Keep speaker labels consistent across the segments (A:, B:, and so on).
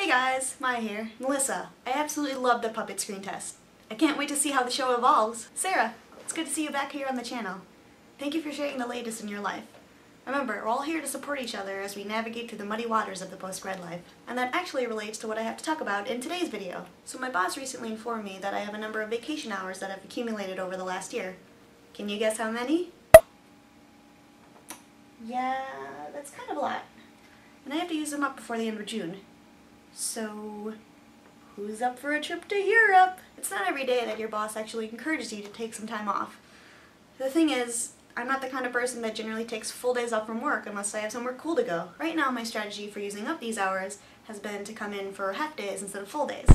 A: guys, Maia here. Melissa, I absolutely love the puppet screen test. I can't wait to see how the show evolves. Sarah, it's good to see you back here on the channel. Thank you for sharing the latest in your life. Remember, we're all here to support each other as we navigate through the muddy waters of the post-grad life. And that actually relates to what I have to talk about in today's video. So my boss recently informed me that I have a number of vacation hours that have accumulated over the last year. Can you guess how many? Yeah, that's kind of a lot. And I have to use them up before the end of June. So, who's up for a trip to Europe? It's not every day that your boss actually encourages you to take some time off. The thing is, I'm not the kind of person that generally takes full days off from work unless I have somewhere cool to go. Right now, my strategy for using up these hours has been to come in for half days instead of full days.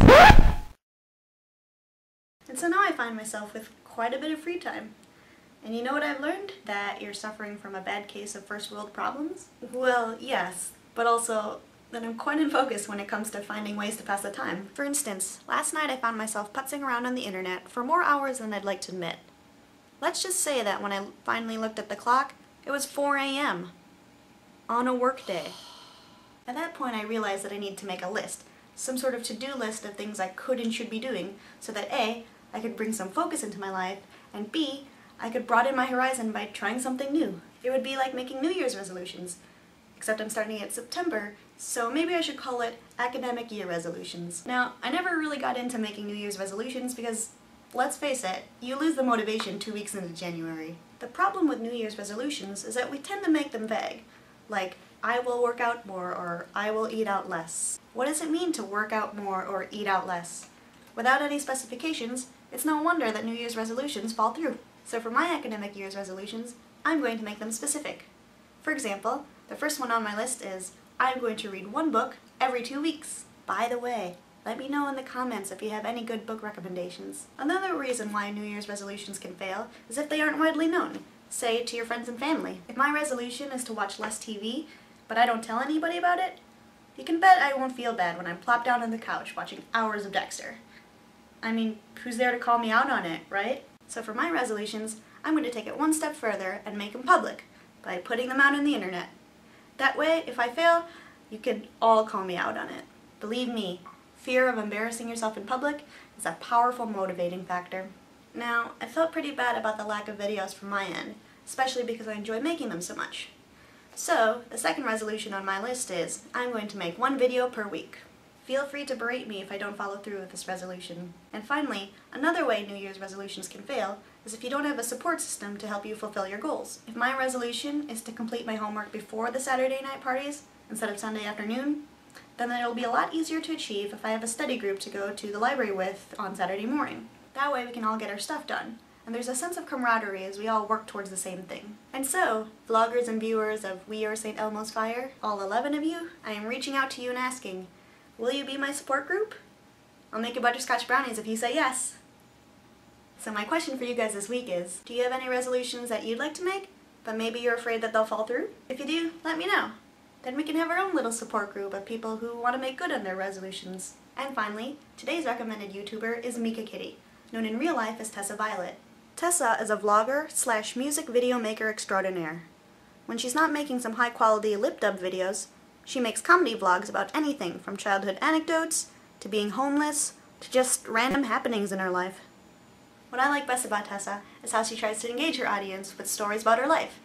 A: And so now I find myself with quite a bit of free time. And you know what I've learned? That you're suffering from a bad case of first world problems? Well, yes, but also that I'm quite in focus when it comes to finding ways to pass the time. For instance, last night I found myself putzing around on the internet for more hours than I'd like to admit. Let's just say that when I finally looked at the clock, it was 4 a.m. on a work day. At that point I realized that I needed to make a list, some sort of to-do list of things I could and should be doing, so that A, I could bring some focus into my life, and B, I could broaden my horizon by trying something new. It would be like making New Year's resolutions, except I'm starting at September, so maybe I should call it academic year resolutions. Now, I never really got into making New Year's resolutions because, let's face it, you lose the motivation 2 weeks into January. The problem with New Year's resolutions is that we tend to make them vague, like, I will work out more or I will eat out less. What does it mean to work out more or eat out less? Without any specifications, it's no wonder that New Year's resolutions fall through. So for my academic year's resolutions, I'm going to make them specific. For example, the first one on my list is, I'm going to read one book every 2 weeks. By the way, let me know in the comments if you have any good book recommendations. Another reason why New Year's resolutions can fail is if they aren't widely known, say to your friends and family. If my resolution is to watch less TV, but I don't tell anybody about it, you can bet I won't feel bad when I'm plopped down on the couch watching hours of Dexter. I mean, who's there to call me out on it, right? So for my resolutions, I'm going to take it one step further and make them public by putting them out on the internet. That way, if I fail, you can all call me out on it. Believe me, fear of embarrassing yourself in public is a powerful motivating factor. Now, I felt pretty bad about the lack of videos from my end, especially because I enjoy making them so much. So, the second resolution on my list is, I'm going to make one video per week. Feel free to berate me if I don't follow through with this resolution. And finally, another way New Year's resolutions can fail is if you don't have a support system to help you fulfill your goals. If my resolution is to complete my homework before the Saturday night parties instead of Sunday afternoon, then it'll be a lot easier to achieve if I have a study group to go to the library with on Saturday morning. That way we can all get our stuff done, and there's a sense of camaraderie as we all work towards the same thing. And so, vloggers and viewers of wearestelmosfire, all 11 of you, I am reaching out to you and asking, will you be my support group? I'll make you butterscotch brownies if you say yes. So my question for you guys this week is, do you have any resolutions that you'd like to make, but maybe you're afraid that they'll fall through? If you do, let me know. Then we can have our own little support group of people who want to make good on their resolutions. And finally, today's recommended YouTuber is meekakitty, known in real life as Tessa Violet. Tessa is a vlogger / music video maker extraordinaire. When she's not making some high-quality lip dub videos, she makes comedy vlogs about anything from childhood anecdotes, to being homeless, to just random happenings in her life. What I like best about Tessa is how she tries to engage her audience with stories about her life,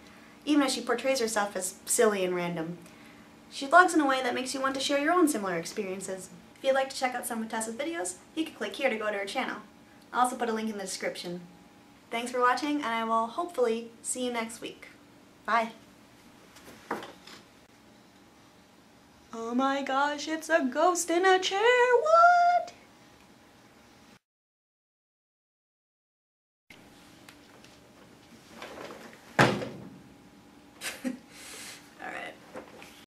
A: even as she portrays herself as silly and random. She vlogs in a way that makes you want to share your own similar experiences. If you'd like to check out some of Tessa's videos, you can click here to go to her channel. I'll also put a link in the description. Thanks for watching, and I will hopefully see you next week. Bye! Oh my gosh, it's a ghost in a chair! What?